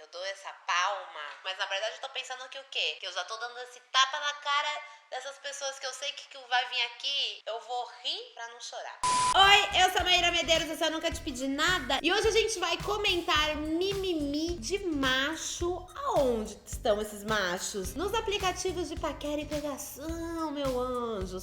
eu dou essa palma, mas na verdade eu tô pensando que o quê? Que eu já tô dando esse tapa na cara dessas pessoas que eu sei que vai vir aqui, eu vou rir pra não chorar. Oi, eu sou a Maíra Medeiros, eu nunca te pedi nada. E hoje a gente vai comentar mimimi de macho. Aonde estão esses machos? Nos aplicativos de paquera e pegação, meu anjo.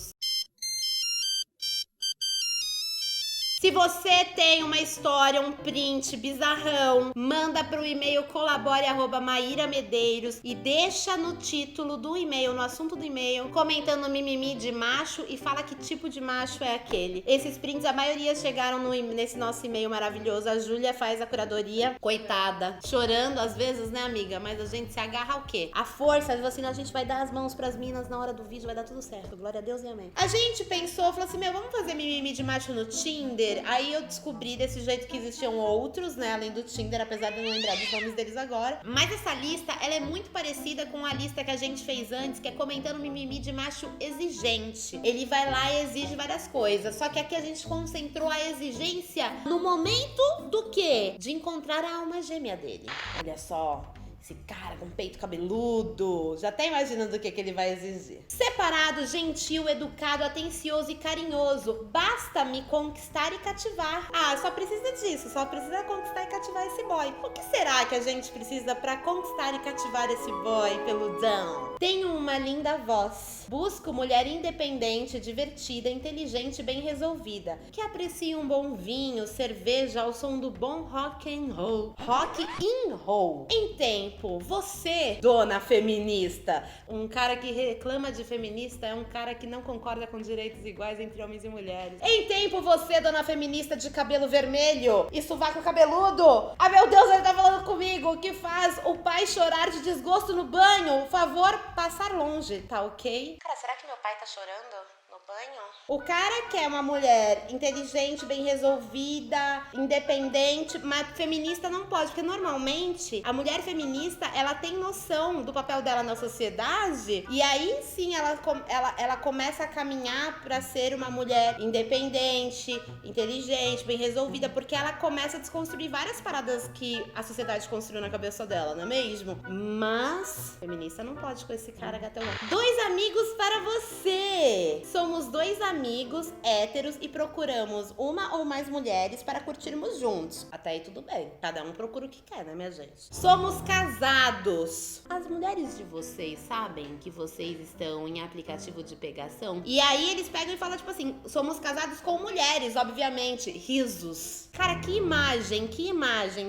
Se você tem uma história, um print bizarrão, manda pro e-mail colabore@mairamedeiros e deixa no título do e-mail, no assunto do e-mail, comentando mimimi de macho e fala que tipo de macho é aquele. Esses prints, a maioria chegaram nesse nosso e-mail maravilhoso. A Júlia faz a curadoria, coitada, chorando às vezes, né, amiga? Mas a gente se agarra ao quê? A força, assim, a gente vai dar as mãos pras minas na hora do vídeo, vai dar tudo certo. Glória a Deus e amém. A gente pensou, falou assim, vamos fazer mimimi de macho no Tinder? Aí eu descobri desse jeito que existiam outros, né, além do Tinder, apesar de eu não lembrar dos nomes deles agora. Mas essa lista, ela é muito parecida com a lista que a gente fez antes, que é comentando mimimi de macho exigente. Ele vai lá e exige várias coisas, só que aqui a gente concentrou a exigência no momento do quê? De encontrar a alma gêmea dele. Olha só. Esse cara com peito cabeludo, já tá imaginando o que ele vai exigir. Separado, gentil, educado, atencioso e carinhoso. Basta me conquistar e cativar. Ah, só precisa disso, só precisa conquistar e cativar esse boy. O que será que a gente precisa pra conquistar e cativar esse boy peludão? Tenho uma linda voz. Busco mulher independente, divertida, inteligente e bem resolvida. Que aprecia um bom vinho, cerveja ao som do bom rock and roll. Rock and roll. Em tempo, você, dona feminista, um cara que reclama de feminista é um cara que não concorda com direitos iguais entre homens e mulheres. Em tempo, você, dona feminista de cabelo vermelho e sovaco cabeludo. Ah, meu Deus, ele tá falando comigo. Que faz o pai chorar de desgosto no banho. Por favor, passar longe, tá ok? Cara, será que meu pai tá chorando no banho? O cara quer uma mulher inteligente, bem resolvida, independente, mas feminista não pode, porque normalmente a mulher feminista, ela tem noção do papel dela na sociedade e aí sim ela começa a caminhar pra ser uma mulher independente, inteligente, bem resolvida, porque ela começa a desconstruir várias paradas que a sociedade construiu na cabeça dela, não é mesmo? Mas feminista não pode com esse cara gatão. 2 amigos para você! Somos 2 amigos héteros e procuramos uma ou mais mulheres para curtirmos juntos. Até aí tudo bem. Cada um procura o que quer, né, minha gente? Somos casados. As mulheres de vocês sabem que vocês estão em aplicativo de pegação? E aí eles pegam e falam, tipo assim, somos casados com mulheres, obviamente. Risos. Cara, que imagem,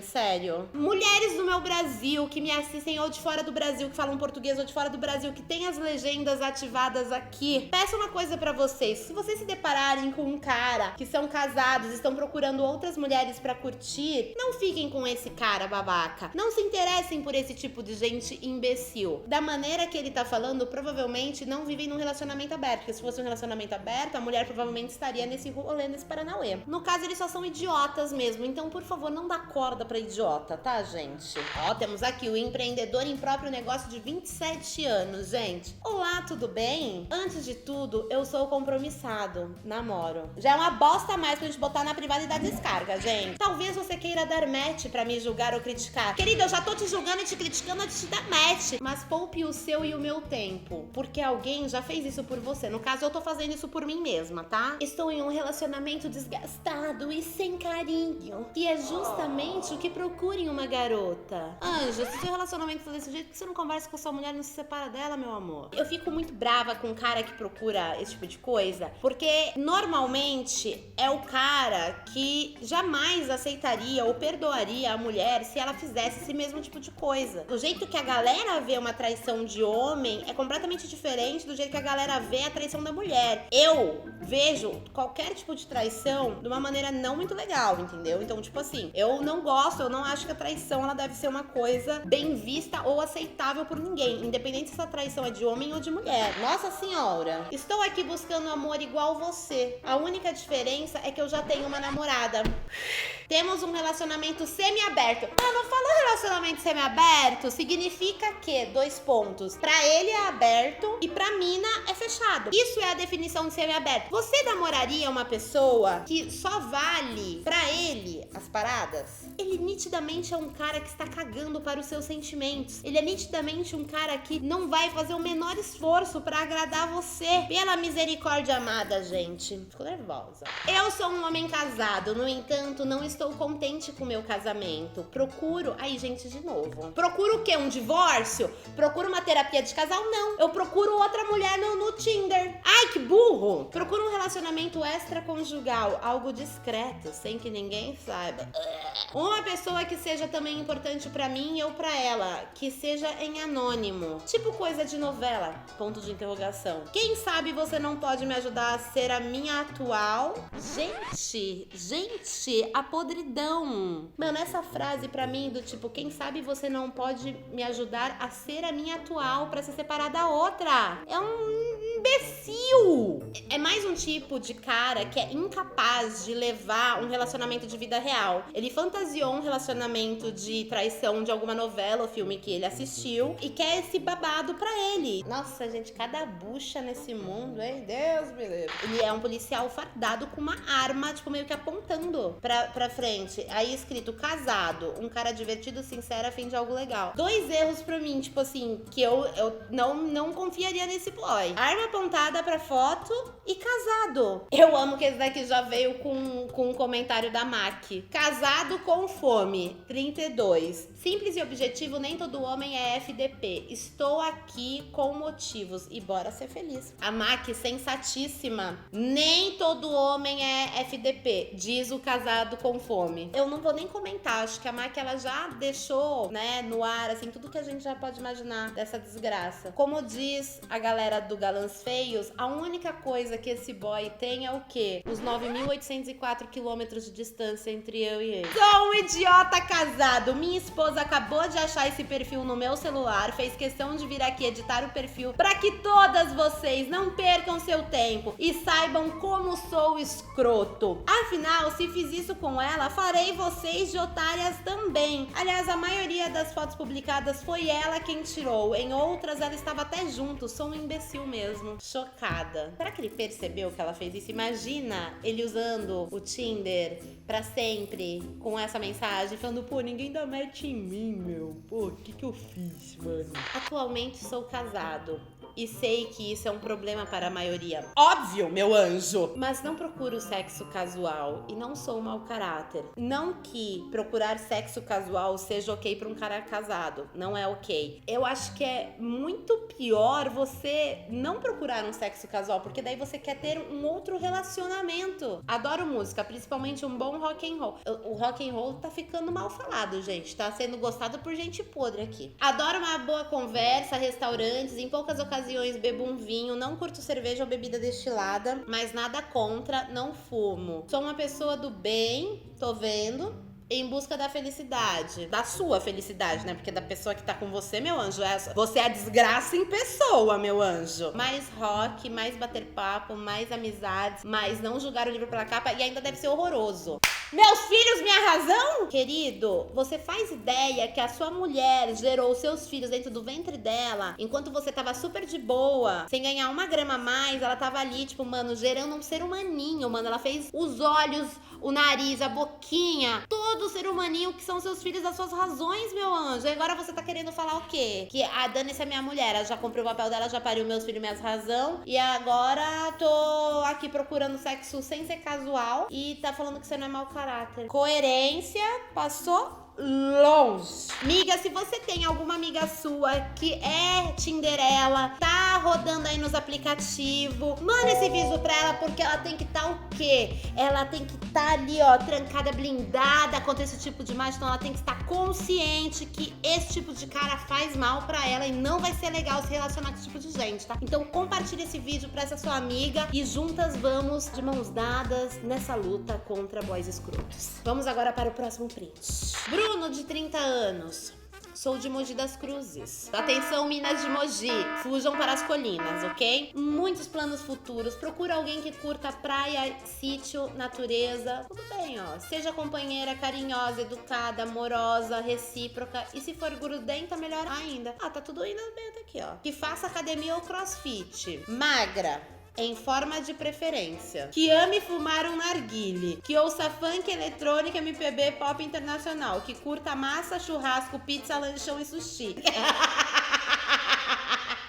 sério. Mulheres do meu Brasil que me assistem ou de fora do Brasil, que falam português ou de fora do Brasil, que tem as legendas ativadas aqui. Peço uma coisa pra vocês. Se vocês se depararem com um cara que são casados, estão procurando outras mulheres pra curtir, não fiquem com esse cara babaca. Não se interessem por esse tipo de gente imbecil. Da maneira que ele tá falando, provavelmente não vivem num relacionamento aberto. Porque se fosse um relacionamento aberto, a mulher provavelmente estaria nesse rolê, nesse paranauê. No caso, eles só são idiotas mesmo. Então, por favor, não dá corda pra idiota, tá, gente? Ó, temos aqui o empreendedor em próprio negócio de 27 anos, gente. Olá, tudo bem? Antes de tudo, eu sou compromissado. Namoro. Já é uma bosta a mais pra gente botar na privada e dar descarga, gente. Talvez você queira dar match pra me julgar ou criticar. Querida, eu já tô te julgando e te criticando antes de dar match. Mas poupe o seu e o meu tempo. Porque alguém já fez isso por você. No caso, eu tô fazendo isso por mim mesma, tá? Estou em um relacionamento desgastado e sem carinho. E é justamente o que procura em uma garota. Anjo, se seu relacionamento tá desse jeito, por que você não conversa com a sua mulher e não se separa dela, meu amor? Eu fico muito brava com o cara que procura esse tipo de coisa, porque normalmente é o cara que jamais aceitaria ou perdoaria a mulher se ela fizesse esse mesmo tipo de coisa. O jeito que a galera vê uma traição de homem é completamente diferente do jeito que a galera vê a traição da mulher. Eu vejo qualquer tipo de traição de uma maneira não muito legal, entendeu? Então, tipo assim, eu não gosto, eu não acho que a traição ela deve ser uma coisa bem vista ou aceitável por ninguém, independente se essa traição é de homem ou de mulher. Nossa senhora, estou aqui buscando amor igual você. A única diferença é que eu já tenho uma namorada. Temos um relacionamento semi-aberto. Ah, não fala relacionamento relacionamento semiaberto significa que, 2 pontos, pra ele é aberto e pra mina é fechado. Isso é a definição de semiaberto. Você namoraria uma pessoa que só vale pra ele as paradas? Ele nitidamente é um cara que está cagando para os seus sentimentos. Ele é nitidamente um cara que não vai fazer o menor esforço pra agradar você. Pela misericórdia amada, gente. Fico nervosa. Eu sou um homem casado, no entanto, não estou contente com o meu casamento. Procuro... Aí, gente, de novo. Procuro o quê? Um divórcio? Procuro uma terapia de casal? Não. Eu procuro outra mulher no Tinder. Ai, que burro! Procuro um relacionamento extraconjugal, algo discreto, sem que ninguém saiba. Uma pessoa que seja também importante pra mim ou pra ela, que seja em anônimo. Tipo coisa de novela, ponto de interrogação. Quem sabe você não pode me ajudar a ser a minha atual? Gente, a podridão. Mano, essa frase pra mim do tipo, quem sabe você não pode me ajudar a ser a minha atual pra se separar da outra. É um imbecil. É mais um tipo de cara que é incapaz de levar um relacionamento de vida real. Ele fantasiou um relacionamento de traição de alguma novela ou filme que ele assistiu e quer esse babado pra ele. Nossa, gente, cada bucha nesse mundo, hein? Deus me livre. Ele é um policial fardado com uma arma, tipo, meio que apontando pra frente. Aí escrito, casado, um cara divertido, sincero, a fim de algo legal. 2 erros pra mim, tipo assim, que eu não confiaria nesse boy. Arma apontada pra foto e casado. Eu amo que esse daqui já veio com um comentário da Mac. Casado com fome, 32. Simples e objetivo, nem todo homem é FDP. Estou aqui com motivos e bora ser feliz. A Mac, sensatíssima. Nem todo homem é FDP, diz o casado com fome. Eu não vou nem comentar, acho que a Mac, ela já deixou, né, no ar, assim, tudo que a gente já pode imaginar dessa desgraça. Como diz a galera do Galãs Feios, a única coisa que esse boy tem é o quê? Os 9.804 quilômetros de distância entre eu e ele. Sou um idiota casado. Minha esposa acabou de achar esse perfil no meu celular, fez questão de vir aqui editar o perfil para que todas vocês não percam seu tempo e saibam como sou escroto. Afinal, se fiz isso com ela, farei vocês de otárias também. Aliás, a maioria das fotos publicadas foi ela quem tirou. Em outras, ela estava até junto. Sou um imbecil mesmo. Chocada. Será que ele percebeu que ela fez isso? Imagina ele usando o Tinder pra sempre com essa mensagem, falando, pô, ninguém dá match em mim, meu. Pô, o que eu fiz, mano? Atualmente sou casado. E sei que isso é um problema para a maioria. Óbvio, meu anjo! Mas não procuro sexo casual e não sou mau caráter. Não que procurar sexo casual seja ok para um cara casado. Não é ok. Eu acho que é muito pior você não procurar um sexo casual, porque daí você quer ter um outro relacionamento. Adoro música, principalmente um bom rock and roll. O rock and roll tá ficando mal falado, gente. Tá sendo gostado por gente podre aqui. Adoro uma boa conversa, restaurantes, em poucas ocasiões bebo um vinho, não curto cerveja ou bebida destilada, mas nada contra, não fumo. Sou uma pessoa do bem, tô vendo, em busca da felicidade. Da sua felicidade, né? Porque da pessoa que tá com você, meu anjo, você é a desgraça em pessoa, meu anjo. Mais rock, mais bater papo, mais amizades, mais não julgar o livro pela capa e ainda deve ser horroroso. Meus filhos, minha razão? Querido, você faz ideia que a sua mulher gerou seus filhos dentro do ventre dela, enquanto você tava super de boa, sem ganhar 1 grama a mais, ela tava ali, tipo, mano, gerando um ser humaninho, mano. Ela fez os olhos, o nariz, a boquinha, todo ser humaninho que são seus filhos, as suas razões, meu anjo. E agora você tá querendo falar o quê? Que a Dani, é minha mulher, ela já cumpriu o papel dela, já pariu meus filhos, minhas razão, e agora tô aqui procurando sexo sem ser casual e tá falando que você não é mau caráter. Coerência passou longe. Miga, se você tem alguma amiga sua que é Tinderela, tá rodando aí nos aplicativos, manda esse vídeo pra ela, porque ela tem que estar o quê? Ela tem que estar ali, ó, trancada, blindada contra esse tipo de imagem. Então ela tem que estar consciente que esse tipo de cara faz mal pra ela e não vai ser legal se relacionar com esse tipo de gente, tá? Então compartilha esse vídeo pra essa sua amiga e juntas vamos de mãos dadas nessa luta contra boys escrotos. Vamos agora para o próximo print. Bruno, de 30 anos. Sou de Mogi das Cruzes. Atenção, Minas de Mogi, fujam para as colinas, ok? Muitos planos futuros. Procura alguém que curta praia, sítio, natureza. Tudo bem, ó. Seja companheira, carinhosa, educada, amorosa, recíproca. E se for grudenta, melhor ainda. Ah, tá tudo indo bem até aqui, ó. Que faça academia ou crossfit. Magra, em forma de preferência. Que ame fumar um narguile. Que ouça funk, eletrônica, MPB, pop internacional. Que curta massa, churrasco, pizza, lanchão e sushi.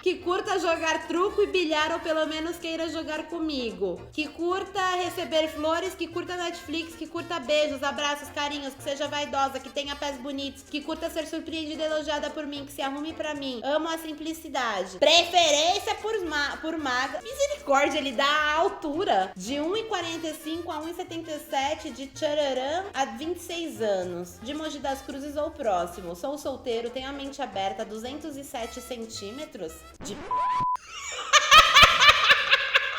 Que curta jogar truco e bilhar ou pelo menos queira jogar comigo. Que curta receber flores, que curta Netflix, que curta beijos, abraços, carinhos, que seja vaidosa, que tenha pés bonitos, que curta ser surpreendida e elogiada por mim, que se arrume pra mim. Amo a simplicidade. Preferência por magra. Misericórdia, ele dá a altura de 1,45 a 1,77 de tchararã a 26 anos. De Mogi das Cruzes ou próximo. Sou solteiro, tenho a mente aberta, 207 centímetros.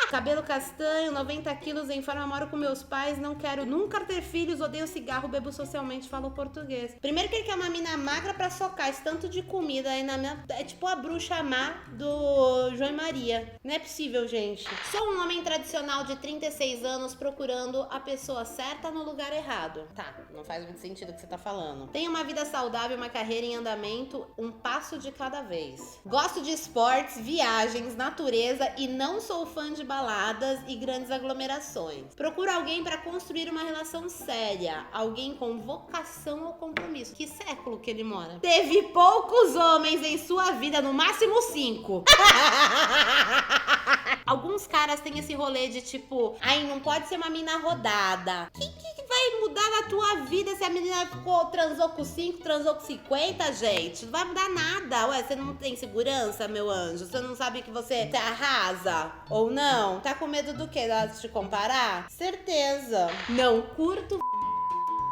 Cabelo castanho, 90 quilos, em forma, moro com meus pais, não quero nunca ter filhos, odeio cigarro, bebo socialmente, falo português. Primeiro que ele quer uma mina magra pra socar esse tanto de comida aí na minha... É tipo a bruxa má do João e Maria. Não é possível, gente. Sou um homem tradicional de 36 anos procurando a pessoa certa no lugar errado. Tá, não faz muito sentido o que você tá falando. Tenho uma vida saudável, uma carreira em andamento, um passo de cada vez. Gosto de esportes, viagens, natureza e não sou fã de baladas e grandes aglomerações. Procura alguém para construir uma relação séria, alguém com vocação ao compromisso. Que século que ele mora? Teve poucos homens em sua vida, no máximo 5. Alguns caras têm esse rolê de tipo, ai, não pode ser uma mina rodada. Que vai mudar na tua vida se a menina transou com 5, transou com 50, gente? Não vai mudar nada. Ué, você não tem segurança, meu anjo? Você não sabe que você arrasa? Ou não? Tá com medo do quê? De te comparar? Certeza. Não curto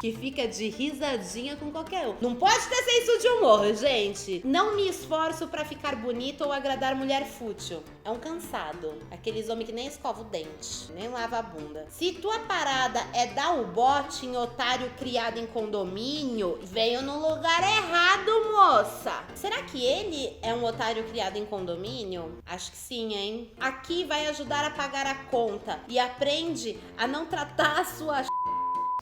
que fica de risadinha com qualquer um. Não pode ter senso de humor, gente. Não me esforço pra ficar bonita ou agradar mulher fútil. É um cansado. Aqueles homens que nem escova o dente, nem lava a bunda. Se tua parada é dar o bote em otário criado em condomínio, veio no lugar errado, moça. Será que ele é um otário criado em condomínio? Acho que sim, hein? Aqui vai ajudar a pagar a conta e aprende a não tratar a sua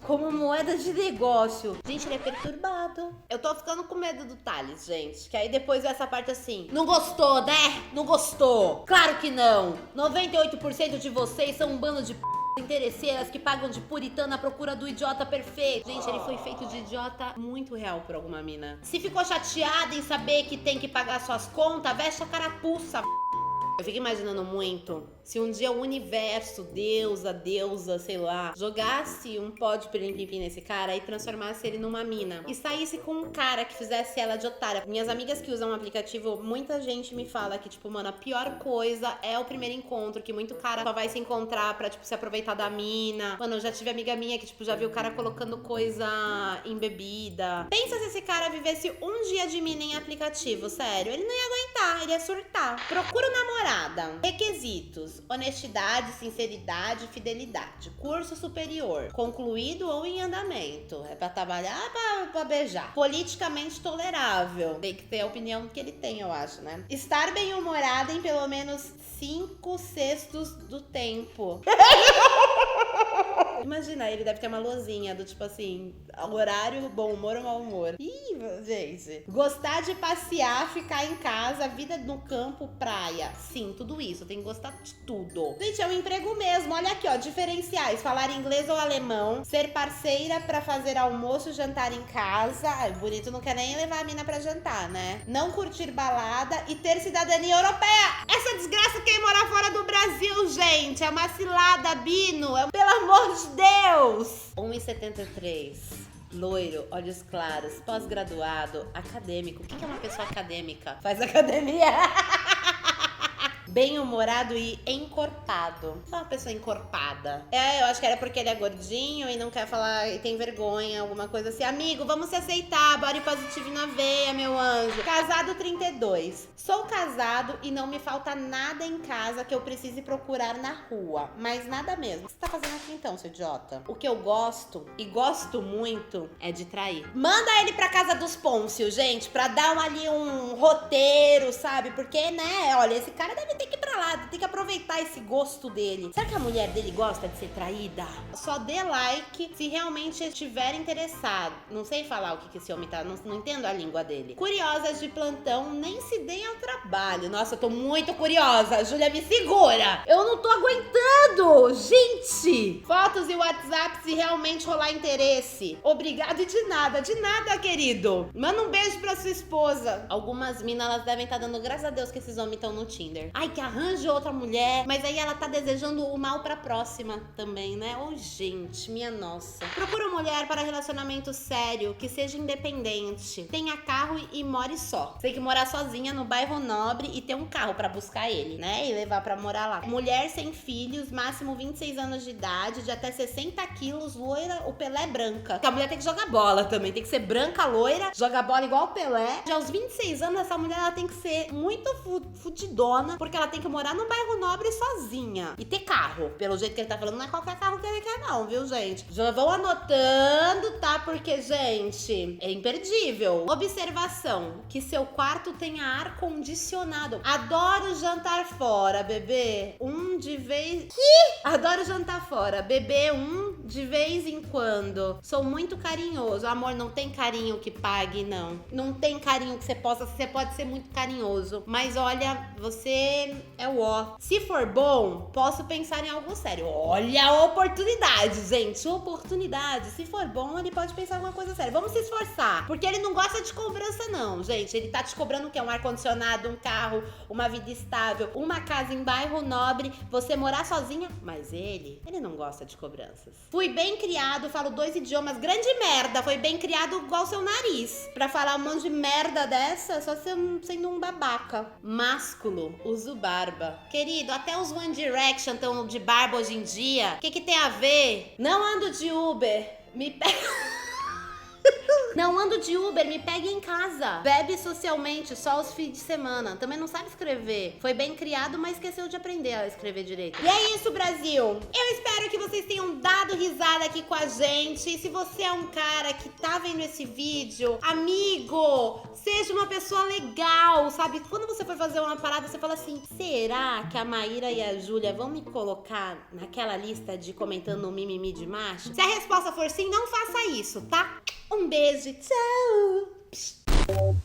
como moeda de negócio. Gente, ele é perturbado. Eu tô ficando com medo do Thales, gente. Que aí depois vai essa parte assim. Não gostou, né? Não gostou. Claro que não. 98% de vocês são um bando de interesseiras que pagam de puritana à procura do idiota perfeito. Gente, ele foi feito de idiota muito real por alguma mina. Se ficou chateada em saber que tem que pagar suas contas, veste a carapuça. Eu fico imaginando muito se um dia o universo, Deus, a deusa, sei lá, jogasse um pó de pirim-pim nesse cara e transformasse ele numa mina. E saísse com um cara que fizesse ela de otária. Minhas amigas que usam o aplicativo, muita gente me fala que, tipo, mano, a pior coisa é o primeiro encontro, que muito cara só vai se encontrar pra, tipo, se aproveitar da mina. Mano, eu já tive amiga minha que, tipo, já viu o cara colocando coisa em bebida. Pensa se esse cara vivesse um dia de mina em aplicativo, sério. Ele não ia aguentar, ele ia surtar. Procura um namorada. Requisitos: honestidade, sinceridade, fidelidade. Curso superior, concluído ou em andamento. É pra trabalhar, pra beijar. Politicamente tolerável. Tem que ter a opinião que ele tem, eu acho, né? Estar bem-humorada em pelo menos 5/6 do tempo. Imagina, ele deve ter uma luzinha do tipo assim, horário, bom humor ou mau humor. Ih, gente. Gostar de passear, ficar em casa, vida no campo, praia. Sim, tudo isso. Tem que gostar de tudo. Gente, é um emprego mesmo. Olha aqui, ó. Diferenciais. Falar inglês ou alemão. Ser parceira pra fazer almoço e jantar em casa. Ai, bonito não quer nem levar a mina pra jantar, né? Não curtir balada e ter cidadania europeia. Essa desgraça quem morar fora do Brasil, gente. É uma cilada, Bino. Pelo amor de Deus. 1,73. Loiro, olhos claros, pós-graduado, acadêmico. O que é uma pessoa acadêmica? Faz academia. bem-humorado e encorpado. Só uma pessoa encorpada. Eu acho que era porque ele é gordinho e não quer falar e tem vergonha, alguma coisa assim. Amigo, vamos se aceitar, body positive na veia, meu anjo. Casado 32. Sou casado e não me falta nada em casa que eu precise procurar na rua. Mas nada mesmo. O que você tá fazendo aqui então, seu idiota? O que eu gosto, e gosto muito, é de trair. Manda ele pra casa dos Pôncios, gente, pra dar ali um roteiro, sabe? Porque, né, olha, esse cara deve ter que ir pra lá, tem que aproveitar esse gosto dele. Será que a mulher dele gosta de ser traída? Só dê like se realmente estiver interessado. Não sei falar o que esse homem tá, não entendo a língua dele. Curiosas de plantão, nem se deem ao trabalho. Nossa, eu tô muito curiosa. Júlia, me segura. Eu não tô aguentando, gente. Fotos e WhatsApp se realmente rolar interesse. Obrigado e de nada, querido. Manda um beijo pra sua esposa. Algumas minas, elas devem estar dando graças a Deus que esses homens estão no Tinder. Ai, que arranje outra mulher. Mas aí ela tá desejando o mal pra próxima também, né? Oh, gente, minha nossa. Procura mulher para relacionamento sério, que seja independente, tenha carro e more só. Você tem que morar sozinha no bairro nobre e ter um carro pra buscar ele, né? E levar pra morar lá. Mulher sem filhos, máximo 26 anos de idade, de até 60 quilos, loira, o Pelé branca. Porque a mulher tem que jogar bola também, tem que ser branca, loira, joga bola igual o Pelé. Já aos 26 anos, essa mulher ela tem que ser muito fudidona, porque ela tem que morar num bairro nobre sozinha. E ter carro. Pelo jeito que ele tá falando, não é qualquer carro que ele quer não, viu, gente? Já vão anotando, tá? Porque, gente, é imperdível. Observação, que seu quarto tenha ar-condicionado. Adoro jantar fora, bebê. Adoro jantar fora. Bebê, de vez em quando. Sou muito carinhoso. Amor, não tem carinho que pague, não. Não tem carinho que você possa. Você pode ser muito carinhoso. Mas olha, você é o ó. Se for bom, posso pensar em algo sério. Olha a oportunidade, gente. Oportunidade. Se for bom, ele pode pensar em alguma coisa séria. Vamos se esforçar. Porque ele não gosta de cobrança, não, gente. Ele tá te cobrando o quê? Um ar-condicionado, um carro, uma vida estável, uma casa em bairro nobre, você morar sozinha. Mas ele não gosta de cobranças. Fui bem criado, falo 2 idiomas. Grande merda. Foi bem criado igual seu nariz. Pra falar um monte de merda dessa, só sendo um babaca. Másculo, uso barba. Querido, até os One Direction estão de barba hoje em dia. O que tem a ver? Não ando de Uber. Não ando de Uber, me pegue em casa. Bebe socialmente, só os fins de semana. Também não sabe escrever. Foi bem criado, mas esqueceu de aprender a escrever direito. E é isso, Brasil. Eu espero que vocês tenham dado risada aqui com a gente. E se você é um cara que tá vendo esse vídeo, amigo, seja uma pessoa legal, sabe? Quando você for fazer uma parada, você fala assim, será que a Maíra e a Júlia vão me colocar naquela lista de comentando um mimimi de macho? Se a resposta for sim, não faça isso, tá? Um beijo, tchau!